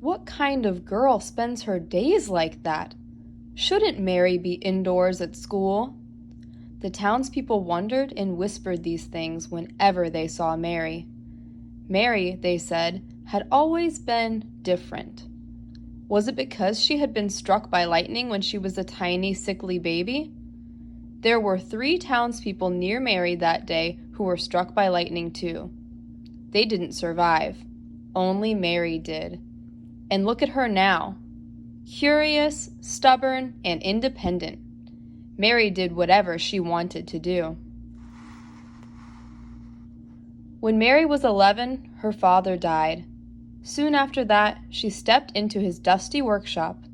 What kind of girl spends her days like that? Shouldn't Mary be indoors at school? The townspeople wondered and whispered these things whenever they saw Mary. Mary, they said, had always been different. Was it because she had been struck by lightning when she was a tiny, sickly baby? There were 3 townspeople near Mary that day who were struck by lightning too. They didn't survive. Only Mary did. And look at her now. Curious, stubborn, and independent. Mary did whatever she wanted to do. When Mary was 11, her father died. Soon after that, she stepped into his dusty workshop.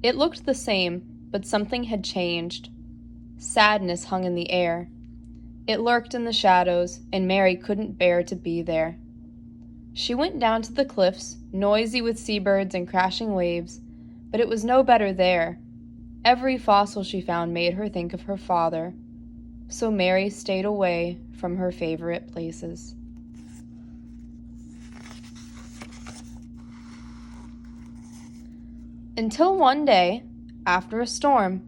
It looked the same, but something had changed. Sadness hung in the air. It lurked in the shadows, and Mary couldn't bear to be there. She went down to the cliffs, noisy with seabirds and crashing waves, but it was no better there. Every fossil she found made her think of her father, so Mary stayed away from her favorite places. Until one day, after a storm,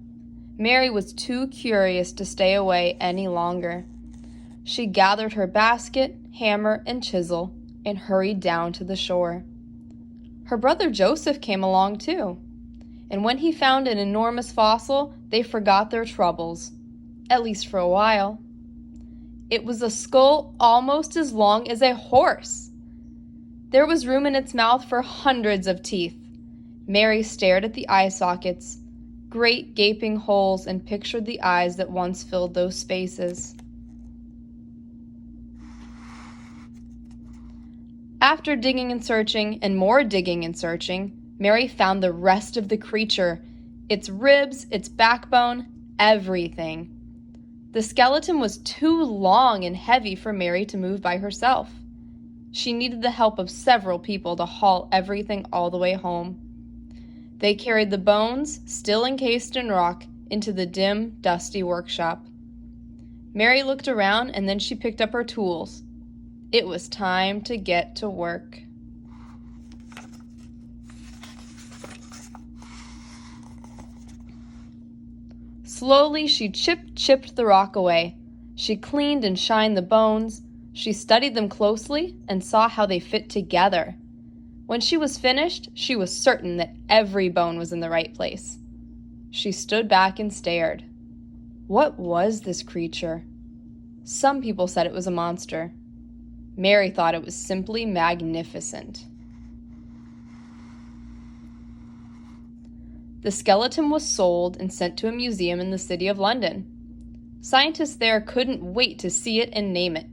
Mary was too curious to stay away any longer. She gathered her basket, hammer, and chisel and hurried down to the shore. Her brother Joseph came along too, and when he found an enormous fossil, they forgot their troubles, at least for a while. It was a skull almost as long as a horse. There was room in its mouth for hundreds of teeth. Mary stared at the eye sockets, great gaping holes, and pictured the eyes that once filled those spaces. After digging and searching, and more digging and searching, Mary found the rest of the creature, its ribs, its backbone, everything. The skeleton was too long and heavy for Mary to move by herself. She needed the help of several people to haul everything all the way home. They carried the bones, still encased in rock, into the dim, dusty workshop. Mary looked around and then she picked up her tools. It was time to get to work. Slowly she chipped the rock away. She cleaned and shined the bones. She studied them closely and saw how they fit together. When she was finished, she was certain that every bone was in the right place. She stood back and stared. What was this creature? Some people said it was a monster. Mary thought it was simply magnificent. The skeleton was sold and sent to a museum in the city of London. Scientists there couldn't wait to see it and name it.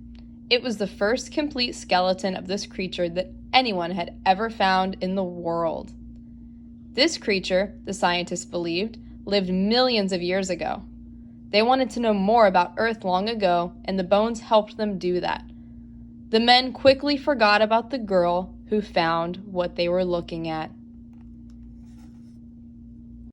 It was the first complete skeleton of this creature that anyone had ever found in the world. This creature, the scientists believed, lived millions of years ago. They wanted to know more about Earth long ago, and the bones helped them do that. The men quickly forgot about the girl who found what they were looking at.